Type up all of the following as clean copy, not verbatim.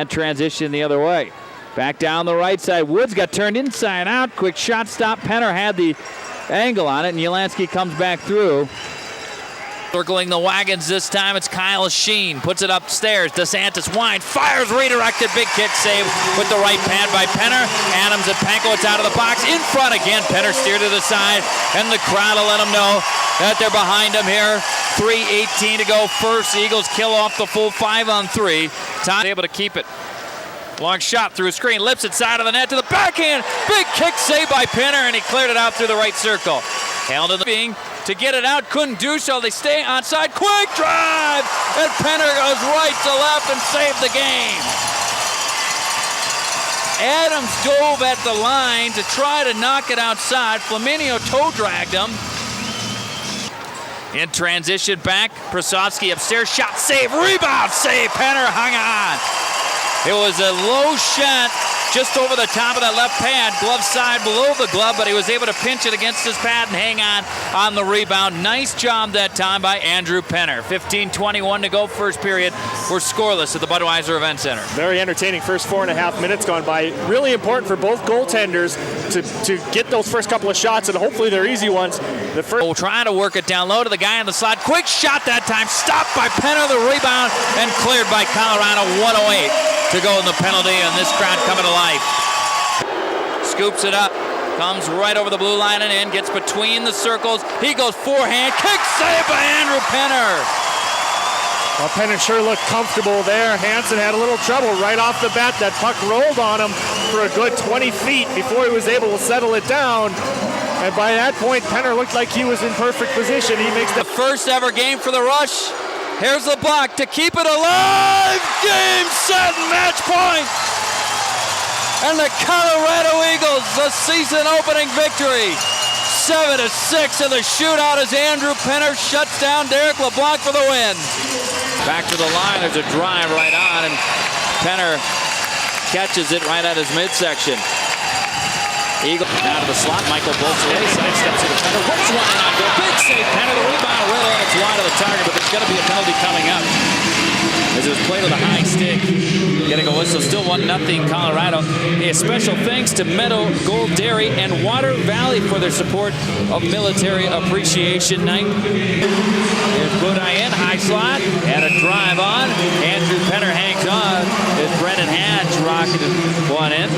and transition the other way. Back down the right side. Woods got turned inside out. Quick shot stop. Penner had the angle on it, and Yelansky comes back through. Circling the wagons this time, it's Kyle Sheen. Puts it upstairs. DeSantis winds, fires, redirected. Big kick save with the right pad by Penner. Adams and Panko, it's out of the box. In front again. Penner steered to the side, and the crowd will let him know that they're behind him here. 3:18 to go. First, Eagles kill off the full 5-on-3. Time able to keep it. Long shot through a screen, lips it side of the net to the backhand. Big kick save by Penner, and he cleared it out through the right circle. Held in the being to get it out, couldn't do so. They stay onside. Quick drive, and Penner goes right to left and saved the game. Adams dove at the line to try to knock it outside. Flaminio toe dragged him. In transition back, Prasovsky upstairs, shot save, rebound save. Penner hung on. It was a low shot just over the top of that left pad, glove side below the glove, but he was able to pinch it against his pad and hang on the rebound. Nice job that time by Andrew Penner. 15:21 to go, first period. We're scoreless at the Budweiser Event Center. Very entertaining first 4.5 minutes gone by. Really important for both goaltenders to get those first couple of shots, and hopefully they're easy ones. The first trying to work it down low to the guy in the slot. Quick shot that time, stopped by Penner, the rebound, and cleared by Colorado. 1:08 to go in the penalty, and this crowd coming to life. Scoops it up, comes right over the blue line and in, gets between the circles. He goes forehand, kick save by Andrew Penner. Well, Penner sure looked comfortable there. Hansen had a little trouble right off the bat. That puck rolled on him for a good 20 feet before he was able to settle it down. And by that point, Penner looked like he was in perfect position. He makes the first ever game for the Rush. Here's the block to keep it alive. Game, set, match point. And the Colorado Eagles, the season opening victory. 7-6 in the shootout as Andrew Penner shuts down Derek LeBlanc for the win. Back to the line, there's a drive right on, and Penner catches it right at his midsection. Eagle down to the slot, Michael bolts away, sidesteps to the Penner, works one and on goal. Big save, Penner, the rebound, right on its wide of the target, but there's going to be a penalty coming up. As it was played with a high stick, getting a whistle, still 1-0 Colorado. A special thanks to Meadow Gold Dairy and Water Valley for their support of Military Appreciation Night. Here's Budayan, high slot, and a drive on. Andrew Penner hangs on as Brendan Hatch rocketed one in.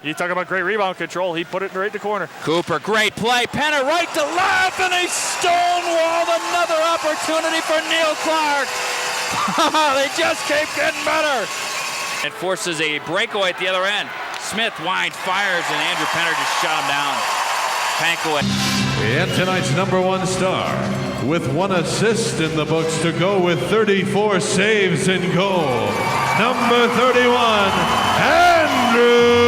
You talk about great rebound control. He put it right in the corner. Cooper, great play. Penner right to left, and he stonewalled another opportunity for Neil Clark. They just keep getting better. It forces a breakaway at the other end. Smith winds, fires, and Andrew Penner just shut him down. Panko. And tonight's #1 star, with 1 assist in the books to go with 34 saves in goal, number 31, Andrew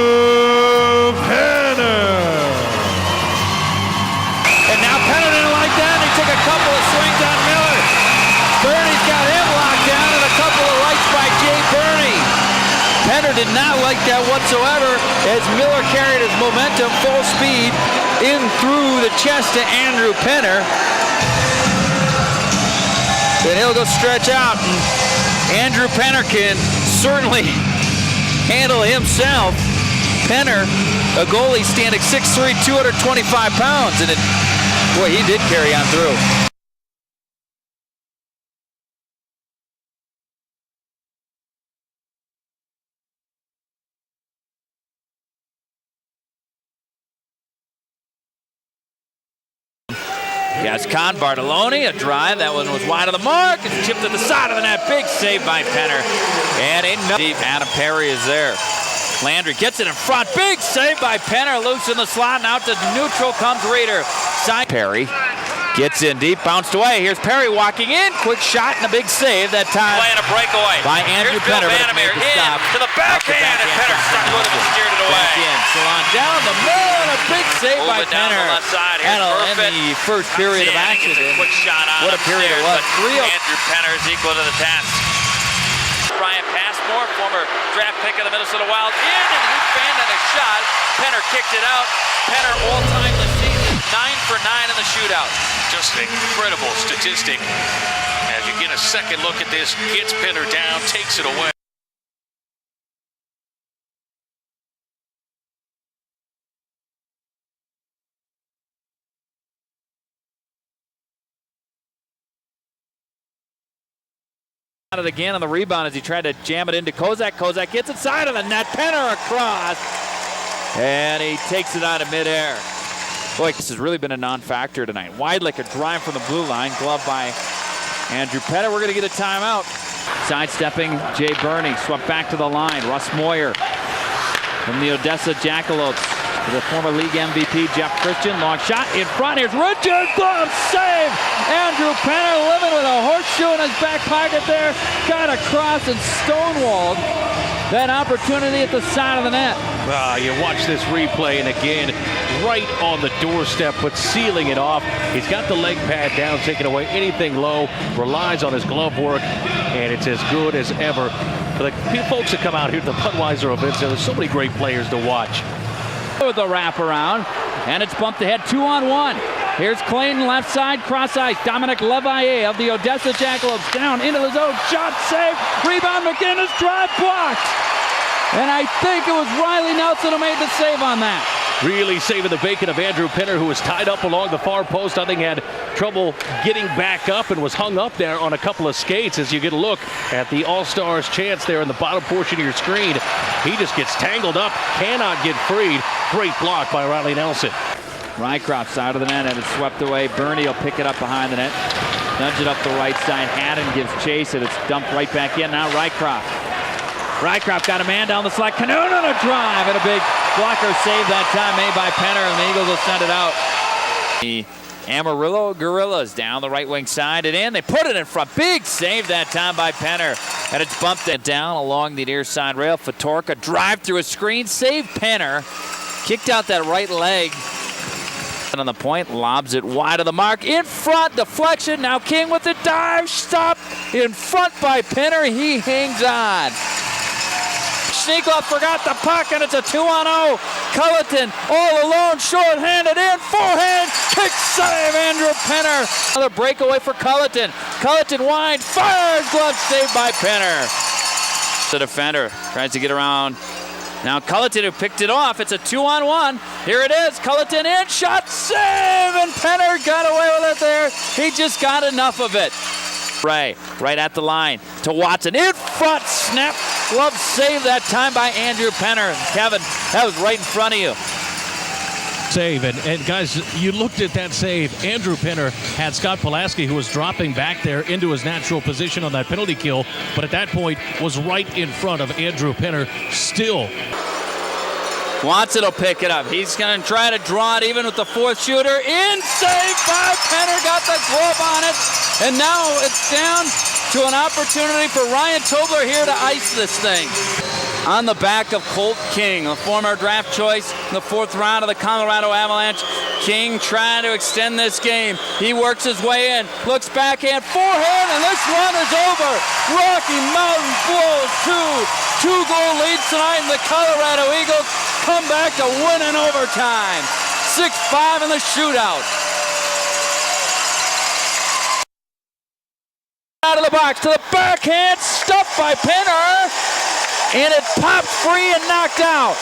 Penner. And now Penner didn't like that. He took a couple of swings on Miller. Bernie's got him locked down, and a couple of rights by Jay Bernie. Penner did not like that whatsoever as Miller carried his momentum full speed in through the chest to Andrew Penner. Then he'll go stretch out, and Andrew Penner can certainly handle himself. Penner, a goalie standing 6'3", 225 pounds, and boy, he did carry on through. Gascon Bartoloni, a drive. That one was wide of the mark. It's chipped to the side of the net. Big save by Penner. And deep. Adam Perry is there. Landry gets it in front. Big save by Penner. Loose in the slot, and out to neutral comes Reeder. Side Perry gets in deep, bounced away. Here's Perry walking in. Quick shot and a big save that time. Playing a breakaway by Andrew Penner. Vandermeer in to the backhand, and Penner stuck with him and steered it away. Back in. Salon down the middle, and a big save by Penner. Down the left side. That'll end the first period of action. Quick shot on what a period it was. Andrew Penner is equal to the task. Brian Passmore, former draft pick of the Minnesota Wild, in, and he fanned on a shot. Penner kicked it out. Penner all-time this season, 9 for 9 in the shootout. Just an incredible statistic. As you get a second look at this, gets Penner down, takes it away. it again on the rebound as he tried to jam it into Kozak. Kozak gets inside of the net. Penner across. And he takes it out of midair. Boy, this has really been a non-factor tonight. Weidlich, a drive from the blue line. Glove by Andrew Penner. We're going to get a timeout. Sidestepping Jay Burney. Swept back to the line. Russ Moyer from the Odessa Jackalopes. The former league MVP, Jeff Christian. Long shot in front. Here's Richard. Glove save. Andrew Penner living with a horseshoe in his back pocket there. Got across and stonewalled that opportunity at the side of the net. You watch this replay, and again, right on the doorstep, but sealing it off. He's got the leg pad down, taking away anything low, relies on his glove work, and it's as good as ever. For the folks that come out here to the Budweiser events, there's so many great players to watch. With the wraparound, and it's bumped ahead 2-on-1. Here's Clayton left side, cross ice. Dominic Levaille of the Odessa Jackalopes down into the zone. Shot saved. Rebound McGinnis, drive blocked. And I think it was Riley Nelson who made the save on that. Really saving the bacon of Andrew Penner, who was tied up along the far post. I think had trouble getting back up and was hung up there on a couple of skates. As you get a look at the All-Stars chance there in the bottom portion of your screen, he just gets tangled up, cannot get freed. Great block by Riley Nelson. Rycroft side of the net, and it's swept away. Burney will pick it up behind the net. Nudge it up the right side. Haddon gives chase, and it's dumped right back in. Now Rycroft. Rycroft got a man down the slot. Canoon on a drive, and a big blocker save that time made by Penner, and the Eagles will send it out. The Amarillo Gorillas down the right wing side and in. They put it in front. Big save that time by Penner, and it's bumped it down along the near side rail. Fatorka drive through a screen, save Penner. Kicked out that right leg. On the point, lobs it wide of the mark. In front, deflection. Now King with the dive. Stop in front by Penner. He hangs on. Sneakoff forgot the puck, and it's a 2-on-0. Culleton all alone, short-handed in, forehand, kick save, Andrew Penner. Another breakaway for Culleton. Culleton wide, fires, glove saved by Penner. The defender tries to get around. Now Culleton, who picked it off. It's a 2-on-1. Here it is. Culleton in, shot, save, and Penner got away with it there. He just got enough of it. Ray, right at the line to Watson. In front, snap, glove save that time by Andrew Penner. Kevin, that was right in front of you. Save, and guys, you looked at that save. Andrew Penner had Scott Pulaski, who was dropping back there into his natural position on that penalty kill, but at that point was right in front of Andrew Penner still. Watson will pick it up. He's going to try to draw it even with the fourth shooter. In, save by Penner, got the glove on it, and now it's down to an opportunity for Ryan Tobler here to ice this thing. On the back of Colt King, the former draft choice in the fourth round of the Colorado Avalanche. King trying to extend this game. He works his way in, looks backhand, forehand, and this run is over. Rocky Mountain blows two-goal leads tonight, and the Colorado Eagles come back to win in overtime. 6-5 in the shootout. Out of the box to the backhand, stuffed by Penner, and it popped free and knocked out.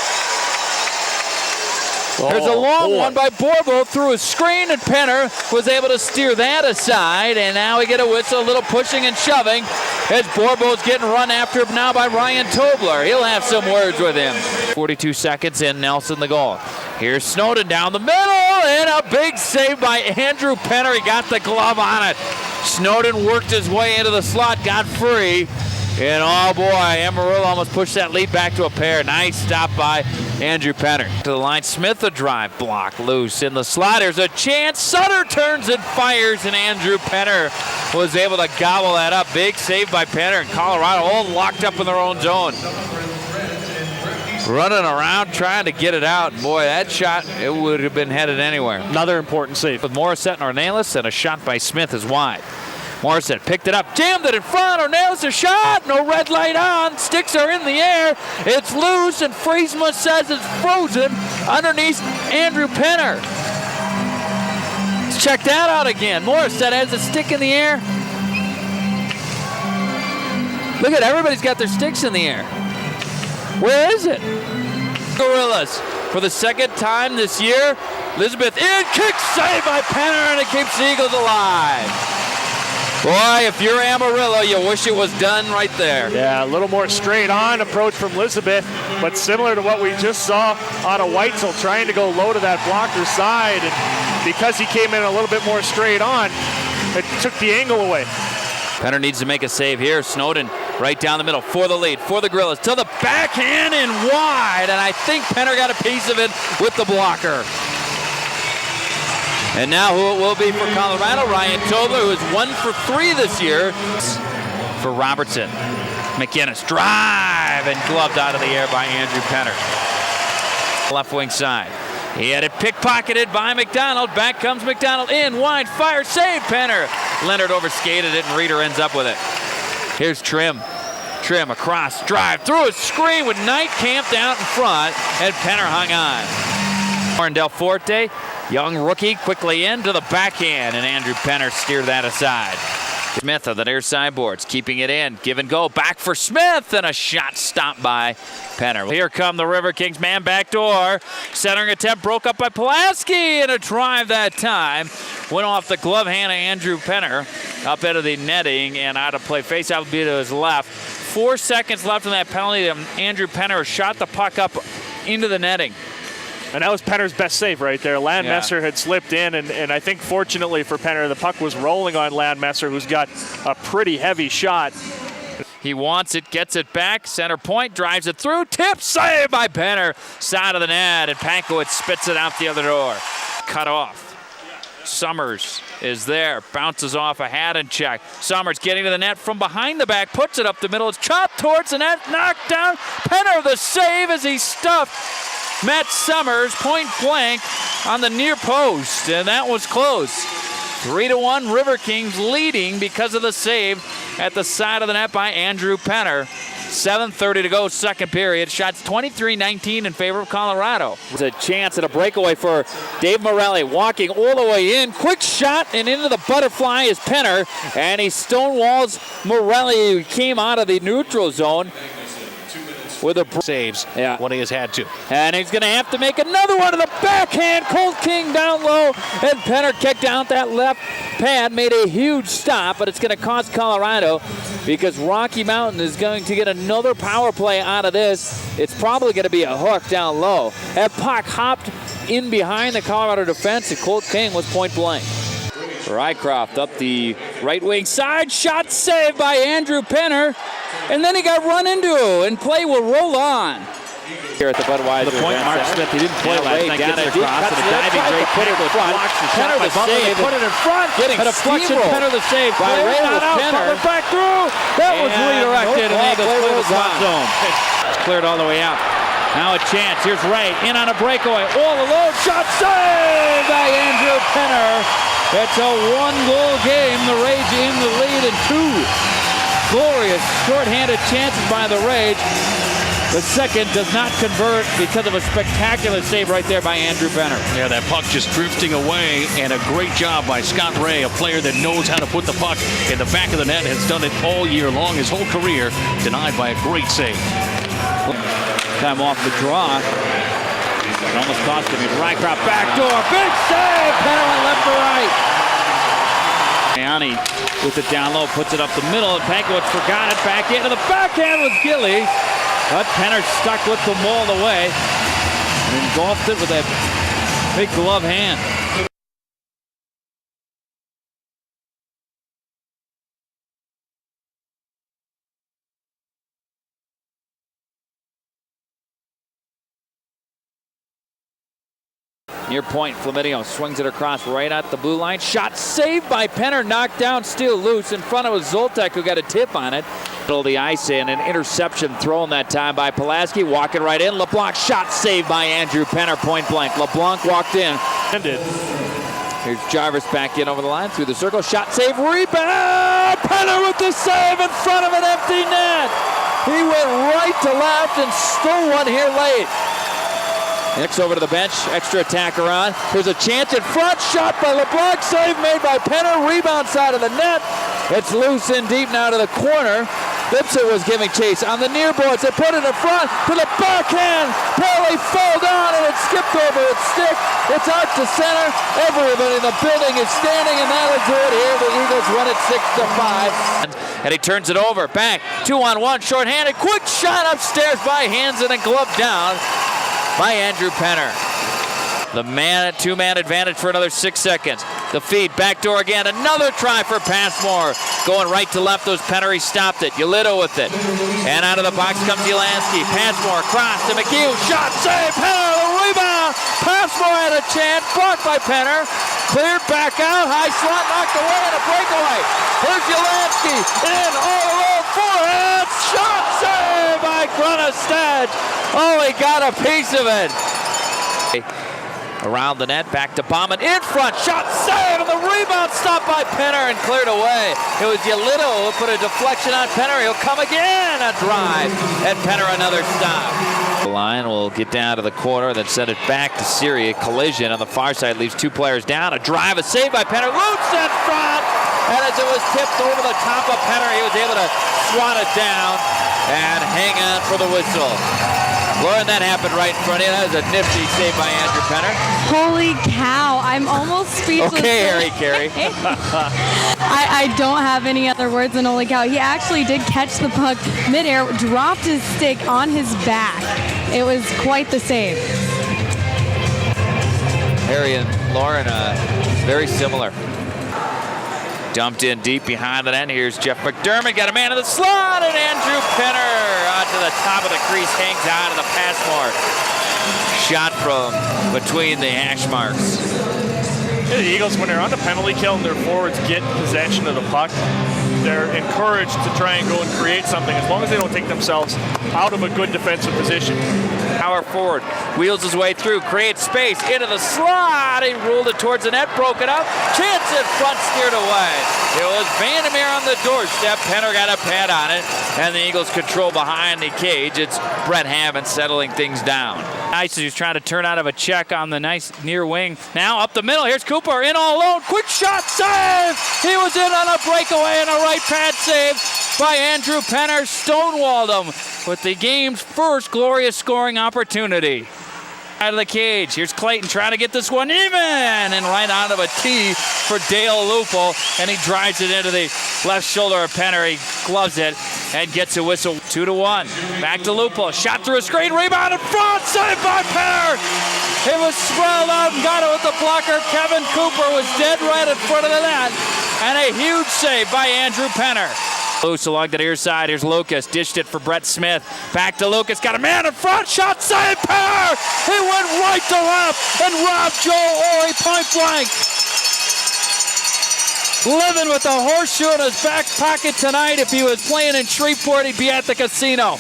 There's a long one by Borbo through a screen, and Penner was able to steer that aside, and now we get a whistle, a little pushing and shoving as Borbo's getting run after now by Ryan Tobler. He'll have some words with him. 42 seconds in, Nelson the goal. Here's Snowden down the middle, and a big save by Andrew Penner. He got the glove on it. Snowden worked his way into the slot, got free, and oh boy, Amarillo almost pushed that lead back to a pair. Nice stop by Andrew Penner. To the line, Smith a drive block loose in the slot. There's a chance. Sutter turns and fires, and Andrew Penner was able to gobble that up. Big save by Penner, and Colorado all locked up in their own zone. Running around trying to get it out. Boy, that shot, it would have been headed anywhere. Another important save. With Morissette and Ornelas, and a shot by Smith is wide. Morissette picked it up, jammed it in front. Ornelas a shot, no red light on. Sticks are in the air. It's loose, and Friesma says it's frozen underneath Andrew Penner. Let's check that out again. Morissette has a stick in the air. Look at everybody's got their sticks in the air. Where is it? Gorillas for the second time this year. Elizabeth in, kick save by Penner, and it keeps the Eagles alive. Boy, if you're Amarillo, you wish it was done right there. Yeah, a little more straight on approach from Elizabeth, but similar to what we just saw out of Weitzel, trying to go low to that blocker side. And because he came in a little bit more straight on, it took the angle away. Penner needs to make a save here. Snowden right down the middle for the lead, for the Gorillas, to the backhand and wide, and I think Penner got a piece of it with the blocker. And now who it will be for Colorado, Ryan Tobler, who is 1 for 3 this year. For Robertson, McInnes, drive, and gloved out of the air by Andrew Penner. Left wing side. He had it pickpocketed by McDonald. Back comes McDonald, in, wide, fire, save, Penner. Leonard overskated it, and Reeder ends up with it. Here's Trim. Trim across, drive, through a screen with Knight camped out in front, and Penner hung on. Warren Del Forte, young rookie, quickly in to the backhand, and Andrew Penner steered that aside. Smith of the near sideboards, keeping it in, give and go, back for Smith, and a shot stopped by Penner. Here come the River Kings, man back door. Centering attempt broke up by Pulaski, and a drive that time. Went off the glove hand of Andrew Penner, up into the netting, and out of play. Face out will be to his left. 4 seconds left in that penalty. Andrew Penner shot the puck up into the netting. And that was Penner's best save right there. Landmesser had slipped in, and I think fortunately for Penner, the puck was rolling on Landmesser, who's got a pretty heavy shot. He wants it, gets it back, center point, drives it through, tip, save by Penner, side of the net, and Pankowitz spits it out the other door. Cut off. Summers is there, bounces off a Haddon check. Summers getting to the net from behind the back, puts it up the middle, it's chopped towards the net, knocked down. Penner the save as he stuffed Matt Summers point blank on the near post, and that was close. 3-1 River Kings leading because of the save at the side of the net by Andrew Penner. 7:30 to go, second period. Shots 23-19 in favor of Colorado. There's a chance at a breakaway for Dave Morelli, walking all the way in. Quick shot, and into the butterfly is Penner, and he stonewalls Morelli, who came out of the neutral zone with a saves when he has had to. And he's going to have to make another one to the backhand. Colt King down low, and Penner kicked out that left pad, made a huge stop, but it's going to cost Colorado because Rocky Mountain is going to get another power play out of this. It's probably going to be a hook down low. That puck hopped in behind the Colorado defense, and Colt King was point blank. Rycroft up the right wing side, shot saved by Andrew Penner, and then he got run into, and play will roll on. Here at the Budweiser. The point, Mark Smith, he didn't play last night, gets it across, and a diving great put it in front. Penner the save, put it in front, getting a deflection, Penner the save, by Ray Penner. Back through, that was redirected, and Eagles clear the slot zone. It's cleared all the way out. Now a chance, here's Ray, in on a breakaway, all alone, shot saved by Andrew Penner. It's a one-goal game, the Rage in the lead, and 2 glorious short-handed chances by the Rage. The second does not convert because of a spectacular save right there by Andrew Penner. Yeah, that puck just drifting away, and a great job by Scott Ray, a player that knows how to put the puck in the back of the net, has done it all year long, his whole career, denied by a great save. Time off the draw. It almost cost him. Rycroft backdoor, big save! Penner went left to right. Downey with it down low, puts it up the middle, and Pankowitz forgot it, back into the backhand with Gilly. But Penner stuck with them all the way and engulfed it with a big glove hand. Near point, Flaminio swings it across right at the blue line. Shot saved by Penner, knocked down, still loose. In front of Zoltek, who got a tip on it. Middle of the ice in, an interception thrown that time by Pulaski. Walking right in. LeBlanc shot saved by Andrew Penner, point blank. LeBlanc walked in. Here's Jarvis back in over the line through the circle. Shot save, rebound! Penner with the save in front of an empty net. He went right to left and stole one here late. Next over to the bench, extra attacker on. There's a chance in front, shot by LeBlanc, save made by Penner, rebound side of the net. It's loose in deep now to the corner. Lipset was giving chase on the near boards. They put it in front to the backhand. Barely fall down and it skipped over its stick. It's out to center. Everybody in the building is standing, and that'll do it here. The Eagles win it 6-5. And he turns it over. Back. 2-on-1. Short-handed. Quick shot upstairs by Hansen and glove down by Andrew Penner. The two-man advantage for another 6 seconds. The feed, backdoor again. Another try for Passmore. Going right to left, those Penner, he stopped it. Yolito with it. And out of the box comes Yelansky. Passmore, cross to McHugh. Shot, save, Penner, the rebound. Passmore had a chance, blocked by Penner. Cleared back out, high slot, knocked away, and a breakaway. Here's Yelansky, in, all alone, forehand. Shot, save by Grunestad. Oh, he got a piece of it. Around the net, back to Bauman, in front, shot, save, and the rebound stopped by Penner and cleared away. It was Yolito who put a deflection on Penner. He'll come again, a drive, and Penner another stop. The line will get down to the corner, then send it back to Siri. A collision on the far side leaves 2 players down. A drive, a save by Penner, loose in front, and as it was tipped over the top of Penner, he was able to swat it down and hang on for the whistle. Lauren, that happened right in front of you. That was a nifty save by Andrew Penner. Holy cow, I'm almost speechless. Okay, Harry Carey. I don't have any other words than holy cow. He actually did catch the puck midair, dropped his stick on his back. It was quite the save. Harry and Lauren, very similar. Dumped in deep behind the net. Here's Jeff McDermott. Got a man in the slot, and Andrew Penner onto the top of the crease, hangs on to the Passmore. Shot from between the hash marks. The Eagles, when they're on the penalty kill and their forwards get possession of the puck, they're encouraged to try and go and create something as long as they don't take themselves out of a good defensive position. Power forward, wheels his way through, creates space, into the slot. He ruled it towards the net, broke it up. Chance in front, steered away. It was Vandermeer on the doorstep. Penner got a pad on it, and the Eagles control behind the cage. It's Brett Hammond settling things down. Nice, he's trying to turn out of a check on the nice near wing. Now up the middle, here's Cooper, in all alone. Quick shot, save! He was in on a breakaway and a right pad save by Andrew Penner. Stonewalled him with the game's first glorious scoring opportunity. Out of the cage, here's Clayton trying to get this one even, and right onto a tee for Dale Lupo, and he drives it into the left shoulder of Penner. He gloves it and gets a whistle. 2-1. Back to Lupo, shot through a screen, rebound in front, saved by Penner. It was swelled out and got it with the blocker. Kevin Cooper was dead right in front of the net, and a huge save by Andrew Penner. Loose along the near side. Here's Lucas. Dished it for Brett Smith. Back to Lucas. Got a man in front. Shot, save, Penner! He went right to left and robbed Joe Ori point blank. Living with a horseshoe in his back pocket tonight. If he was playing in Shreveport, he'd be at the casino.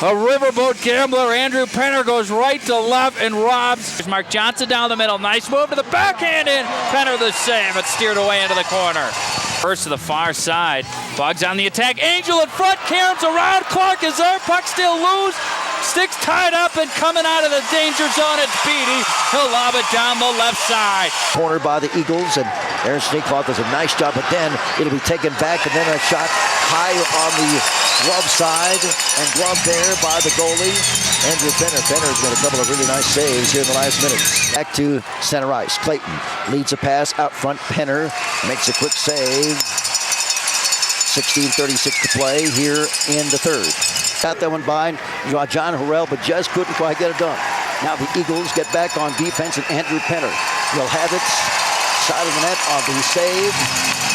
A riverboat gambler, Andrew Penner, goes right to left and robs. Here's Mark Johnson down the middle. Nice move to the backhand in. Penner the save. It's steered away into the corner. First to the far side. Bugs on the attack. Angel in front. Cairns around. Clark is there. Puck still loose. Sticks tied up and coming out of the danger zone. It's Beatty. He'll lob it down the left side. Cornered by the Eagles, and Aaron Sneakcloth does a nice job, but then it'll be taken back, and then a shot high on the glove side, and glove there by the goalie, Andrew Penner. Penner's made a couple of really nice saves here in the last minutes. Back to center ice. Clayton leads a pass out front. Penner makes a quick save. 16:36 to play here in the third. Got that one by John Harrell, but just couldn't quite get it done. Now the Eagles get back on defense, and Andrew Penner will have it. Side of the net on the save.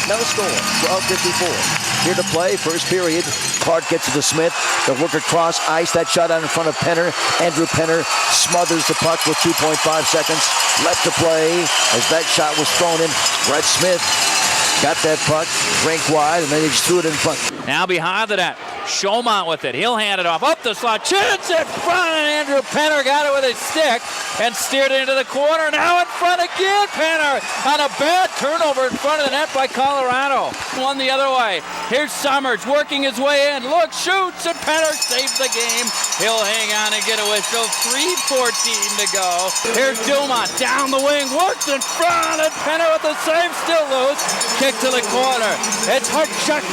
No score. 12:54. Here to play, first period. Clark gets it to Smith. They'll work across ice. That shot out in front of Penner. Andrew Penner smothers the puck with 2.5 seconds left to play as that shot was thrown in. Brett Smith got that puck, rink wide, and then he just threw it in front. Now behind the net, Chaumont with it. He'll hand it off up the slot. Chance in front, and Andrew Penner got it with his stick and steered it into the corner. Now in front again, Penner on a bad turnover in front of the net by Colorado. One the other way. Here's Summers working his way in. Look, shoots, and Penner saves the game. He'll hang on and get a whistle. 3:14 to go. Here's Dumont down the wing, works in front, and Penner with the save, still loose. Kick to the corner. It's hard chuck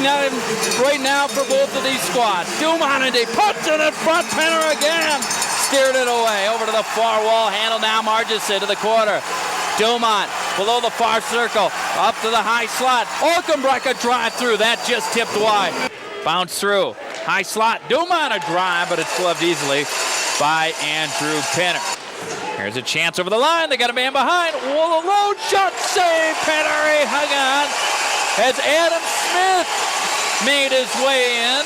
right now for both of these squads. Dumont and he puts it in front. Penner again. Steered it away. Over to the far wall. Handle now. Margison to the corner. Dumont below the far circle. Up to the high slot. Olkenbreck a drive through. That just tipped wide. Bounce through. High slot. Dumont a drive, but it's gloved easily by Andrew Penner. Here's a chance over the line. They got a man behind. Whoa, a low shot save. Penner, he hung on as Adam Smith made his way in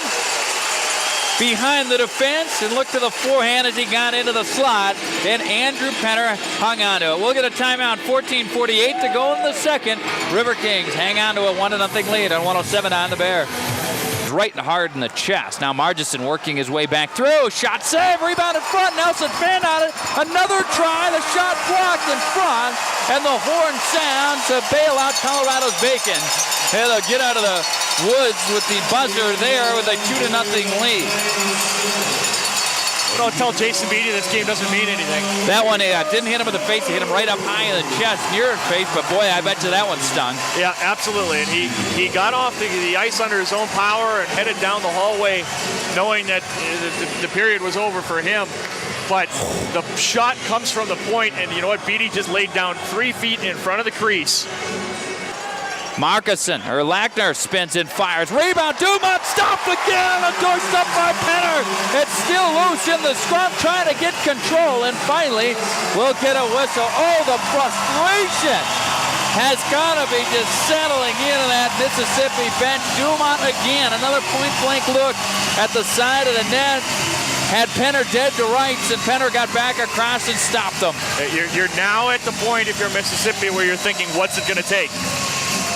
behind the defense and looked to the forehand as he got into the slot. And Andrew Penner hung on to it. We'll get a timeout. 14:48 to go in the second. River Kings hang on to a 1-0 lead on 107 on the Bear. Right and hard in the chest. Now Margison working his way back through. Shot save, rebound in front. Nelson Finn on it. Another try. The shot blocked in front. And the horn sound to bail out Colorado's Bacon. And they'll get out of the woods with the buzzer there with a 2-0 lead. Don't tell Jason Beatty this game doesn't mean anything. That one didn't hit him in the face. It hit him right up high in the chest, near his face. But boy, I bet you that one stung. Yeah, absolutely. And he got off the ice under his own power and headed down the hallway knowing that the period was over for him. But the shot comes from the point, and you know what? Beatty just laid down 3 feet in front of the crease. Lackner spins and fires. Rebound, Dumont stopped again. A doorstep by Penner. It's still loose in the scrum, trying to get control. And finally, we'll get a whistle. Oh, the frustration has got to be just settling into that Mississippi bench. Dumont again, another point-blank look at the side of the net. Had Penner dead to rights, and Penner got back across and stopped them. You're now at the point, if you're Mississippi, where you're thinking, what's it going to take?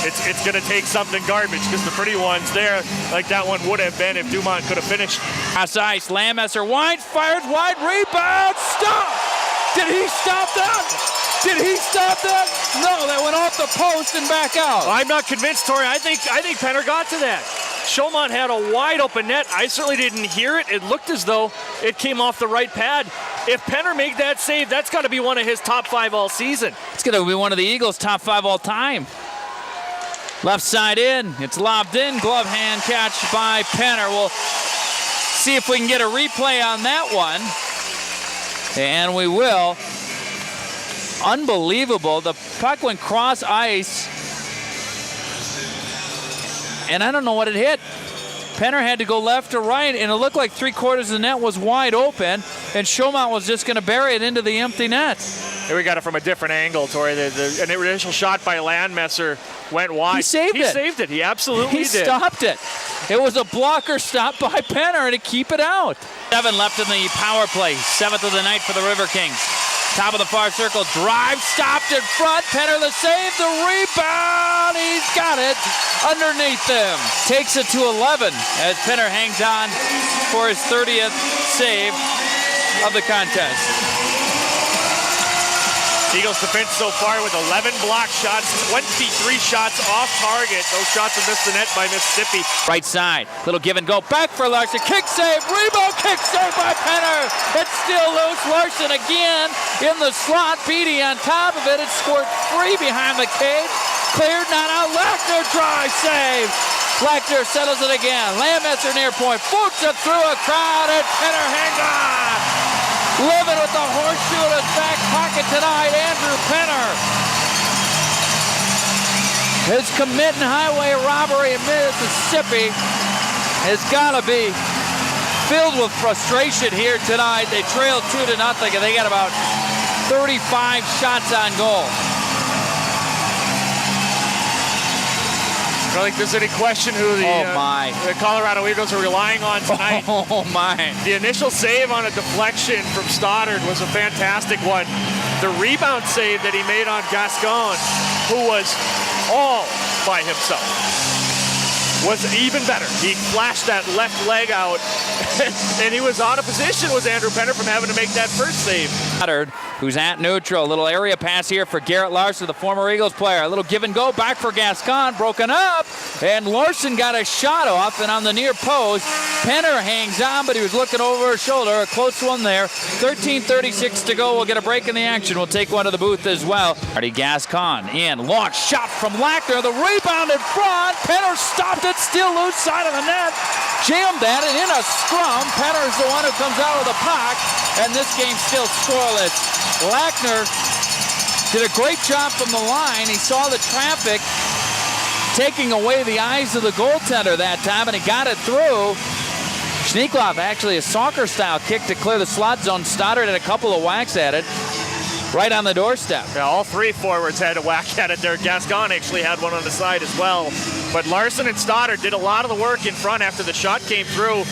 It's going to take something garbage, because the pretty ones there, like that one would have been if Dumont could have finished. Cross ice, Lamesser wide, fires wide, rebound, stop! Did he stop that? Did he stop that? No, that went off the post and back out. I'm not convinced, Tori. I think Penner got to that. Chaumont had a wide open net. I certainly didn't hear it. It looked as though it came off the right pad. If Penner made that save, that's got to be one of his top 5 all season. It's going to be one of the Eagles' top 5 all time. Left side in, it's lobbed in, glove hand catch by Penner. We'll see if we can get a replay on that one. And we will. Unbelievable, the puck went cross ice. And I don't know what it hit. Penner had to go left or right, and it looked like 3/4 of the net was wide open, and Chaumont was just going to bury it into the empty net. Here we got it from a different angle, Tori. An initial shot by Landmesser went wide. He saved it. He saved it. He absolutely did. He stopped it. It was a blocker stop by Penner to keep it out. 7 left in the power play. 7th of the night for the River Kings. Top of the far circle, drive, stopped in front. Penner the save, the rebound. He's got it underneath them. Takes it to 11 as Penner hangs on for his 30th save of the contest. Eagles defense so far with 11 block shots, 23 shots off target. Those shots have missed the net by Mississippi. Right side, little give and go, back for Larson, kick save, rebound, kick save by Penner. It's still loose, Larson again in the slot, Beatty on top of it. It scored free behind the cage, cleared, not out, Lackner dry save. Lackner settles it again, Lamesser near point, floats it through a crowd, and Penner hangs on. Living with the horseshoe in his back pocket tonight, Andrew Penner. His committing highway robbery in Mississippi has got to be filled with frustration here tonight. They trailed 2-0, and they got about 35 shots on goal. I don't think there's any question who the Colorado Eagles are relying on tonight. Oh, my. The initial save on a deflection from Stoddard was a fantastic one. The rebound save that he made on Gascon, who was all by himself, was even better. He flashed that left leg out, and he was out of position, was Andrew Penner, from having to make that first save. Stoddard, who's at neutral. A little area pass here for Garrett Larson, the former Eagles player. A little give and go back for Gascon, broken up, and Larson got a shot off, and on the near post, Penner hangs on, but he was looking over his shoulder. A close one there. 13:36 to go. We'll get a break in the action. We'll take one to the booth as well. Marty Gascon in. Launch shot from Lackner. The rebound in front. Penner stopped it. Still loose side of the net. Jammed at it in a scrum. Penner's the one who comes out with the puck. And this game's still scoreless. Lackner did a great job from the line. He saw the traffic taking away the eyes of the goaltender that time, and he got it through. Schneekloff, actually a soccer-style kick to clear the slot zone. Stoddard had a couple of whacks at it right on the doorstep. Yeah, all three forwards had a whack at it there. Gascon actually had one on the side as well. But Larson and Stoddard did a lot of the work in front after the shot came through.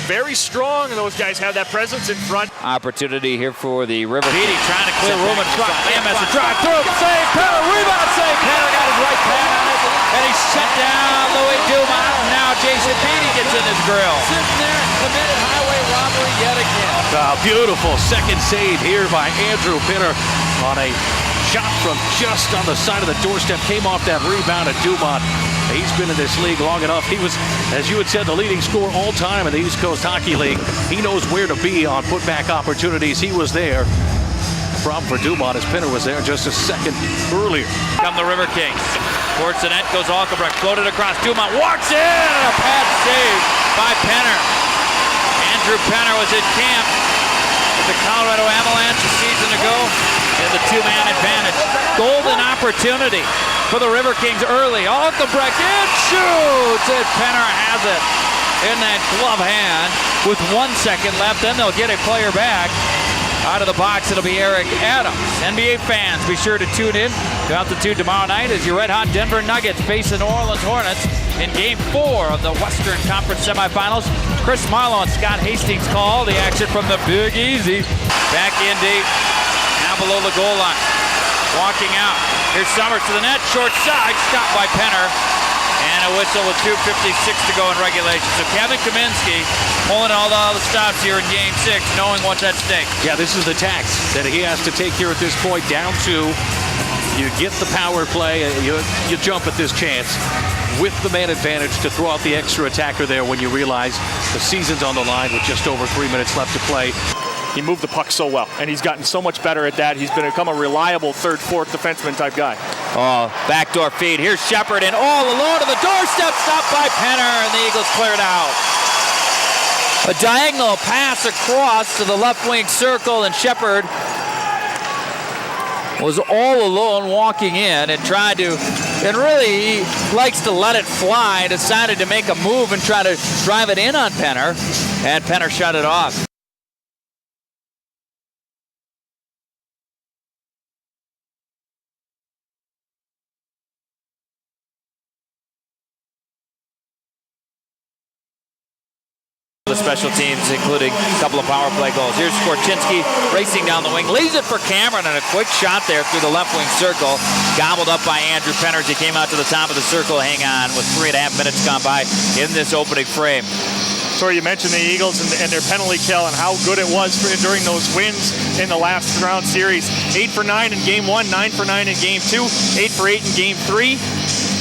Very strong, and those guys have that presence in front. Opportunity here for the River. Beatty trying to clear room in front. AMS a drive through. Save Penner. Rebound save. Penner got his right pad on it. And he shut down Louis Dumont. Now Jason Beatty gets in his grill. Sitting there and committed highway robbery yet again. Beautiful second save here by Andrew Penner on a shot from just on the side of the doorstep. Came off that rebound at Dumont. He's been in this league long enough. He was, as you had said, the leading scorer all time in the East Coast Hockey League. He knows where to be on putback opportunities. He was there. Problem for Dumont as Penner was there just a second earlier. Come the River Kings. Towards the net goes Alkenbrecht. Floated across. Dumont walks in. And a pad save by Penner. Andrew Penner was in camp with the Colorado Avalanche a season ago in the two-man advantage. Golden opportunity for the River Kings early. Alkenbrecht in, shoots, and Penner has it in that glove hand with 1 second left. Then they'll get a player back. Out of the box, it'll be Eric Adams. NBA fans, be sure to tune in to Altitude tomorrow night as your red-hot Denver Nuggets face the New Orleans Hornets in Game 4 of the Western Conference semifinals. Chris Marlowe and Scott Hastings call the action from the Big Easy. Back in deep, now below the goal line. Walking out. Here's Summers to the net, short side, stopped by Penner. And a whistle with 2:56 to go in regulation. So Kevin Kaminsky pulling all the stops here in Game 6, knowing what's at stake. Yeah, this is the tax that he has to take here at this point. Down 2. You get the power play. You jump at this chance with the man advantage to throw out the extra attacker there when you realize the season's on the line with just over 3 minutes left to play. He moved the puck so well, and he's gotten so much better at that. He's become a reliable third, fourth defenseman type guy. Oh, backdoor feed. Here's Shepard in all alone to the doorstep, stopped by Penner, and the Eagles cleared out. A diagonal pass across to the left wing circle, and Shepard was all alone walking in and tried to, and really he likes to let it fly, decided to make a move and try to drive it in on Penner, and Penner shut it off. The special teams, including a couple of power play goals. Here's Korchinski racing down the wing, leaves it for Cameron, and a quick shot there through the left wing circle, gobbled up by Andrew Penner as he came out to the top of the circle. Hang on, with 3.5 minutes gone by in this opening frame. So you mentioned the Eagles and their penalty kill and how good it was during those wins in the last round series. 8 for 9 in Game 1, 9 for 9 in Game 2, 8 for 8 in Game 3.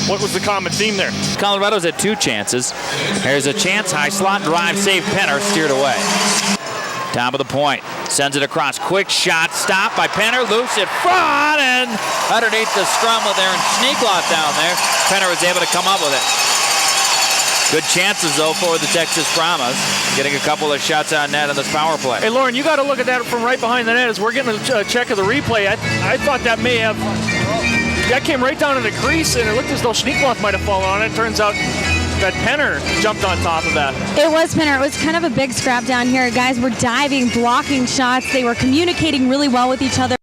What was the common theme there? Colorado's had 2 chances. Here's a chance, high slot drive, save Penner, steered away. Top of the point, sends it across, quick shot, stopped by Penner, loose in front, and underneath the scrum with Aaron Schneekloff down there, Penner was able to come up with it. Good chances, though, for the Texas Brahmas, getting a couple of shots on net in this power play. Hey, Lauren, you got to look at that from right behind the net as we're getting a check of the replay. I thought that may have... That came right down in the crease, and it looked as though Schneekloff might have fallen on it. Turns out that Penner jumped on top of that. It was Penner. It was kind of a big scrap down here. Guys were diving, blocking shots. They were communicating really well with each other.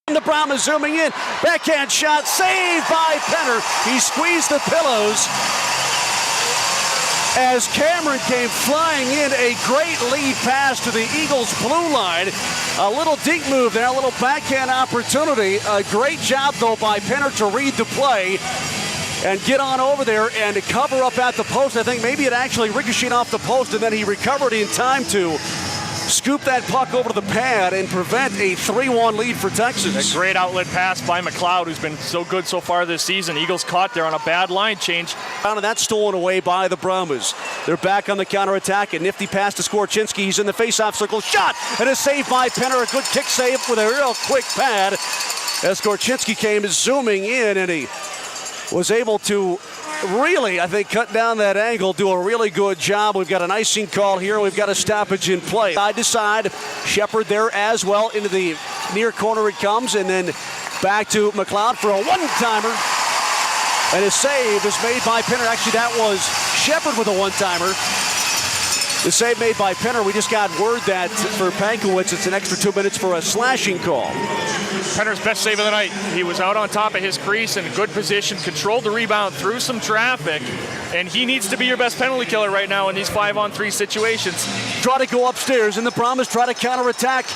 The Brahmas zooming in. Backhand shot saved by Penner. He squeezed the pillows as Cameron came flying in. A great lead pass to the Eagles' blue line. A little dink move there, a little backhand opportunity. A great job, though, by Penner to read the play and get on over there and cover up at the post. I think maybe it actually ricocheted off the post, and then he recovered in time to scoop that puck over to the pad and prevent a 3-1 lead for Texas. A great outlet pass by McLeod, who's been so good so far this season. Eagles caught there on a bad line change. And that's stolen away by the Brahmas. They're back on the counterattack. A nifty pass to Skorchinski. He's in the faceoff circle. Shot! And a save by Penner. A good kick save with a real quick pad. As Skorchinski came zooming in, and he was able to really, I think, cut down that angle, do a really good job. We've got an icing call here. We've got a stoppage in play. Side to side. Shepard there as well. Into the near corner it comes, and then back to McLeod for a one-timer. And a save is made by Penner. Actually, that was Shepard with a one-timer. The save made by Penner. We just got word that for Pankowitz, it's an extra 2 minutes for a slashing call. Penner's best save of the night. He was out on top of his crease in good position, controlled the rebound through some traffic, and he needs to be your best penalty killer right now in these 5-on-3 situations. Try to go upstairs, and the Brahmas try to counterattack.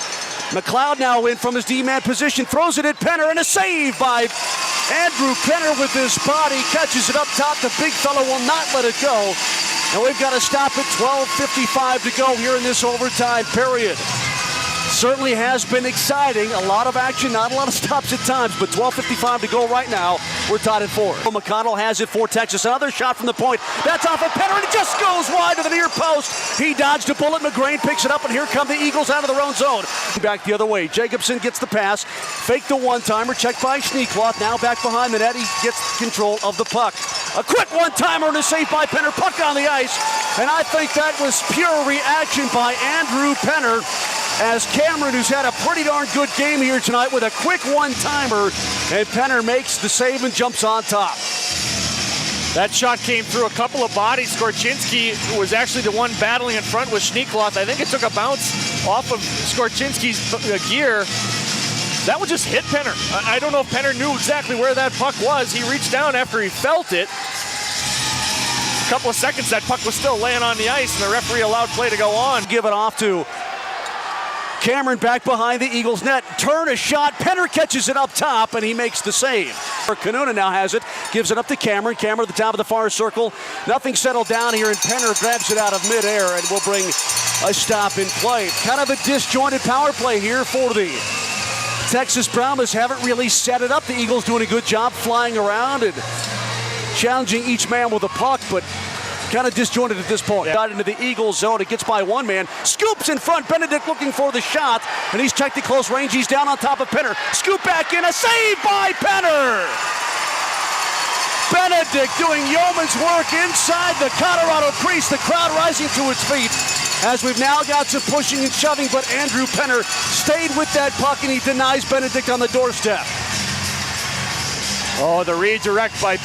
McLeod now in from his D-man position, throws it at Penner, and a save by Andrew Penner with his body, catches it up top. The big fellow will not let it go. And we've got to stop at 12:55 to go here in this overtime period. Certainly has been exciting. A lot of action, not a lot of stops at times, but 12:55 to go right now. We're tied at 4. McConnell has it for Texas. Another shot from the point. That's off of Penner, and it just goes wide to the near post. He dodged a bullet. McGrain picks it up, and here come the Eagles out of their own zone. Back the other way. Jacobson gets the pass. Fake the one-timer. Checked by Schneekloth. Now back behind the net. He gets control of the puck. A quick one-timer and a save by Penner. Puck on the ice. And I think that was pure reaction by Andrew Penner, as Cameron, who's had a pretty darn good game here tonight, with a quick one-timer, and Penner makes the save and jumps on top. That shot came through a couple of bodies. Skorchinski was actually the one battling in front with Schneekloth. I think it took a bounce off of Skorchinski's gear. That one just hit Penner. I don't know if Penner knew exactly where that puck was. He reached down after he felt it. A couple of seconds, that puck was still laying on the ice, and the referee allowed play to go on. Give it off to Cameron back behind the Eagles net. Turn a shot. Penner catches it up top, and he makes the save. Kanuna now has it. Gives it up to Cameron. Cameron at the top of the far circle. Nothing settled down here, and Penner grabs it out of midair and will bring a stop in play. Kind of a disjointed power play here for the Texas Brahmas. Haven't really set it up. The Eagles doing a good job flying around and challenging each man with a puck, but kind of disjointed at this point. Got into the Eagles zone. It gets by one man. Scoops in front. Benedict looking for the shot, and he's checked at close range. He's down on top of Penner. Scoop back in. A save by Penner. Benedict doing yeoman's work inside the Colorado crease. The crowd rising to its feet as we've now got some pushing and shoving, but Andrew Penner stayed with that puck, and he denies Benedict on the doorstep. Oh, the redirect by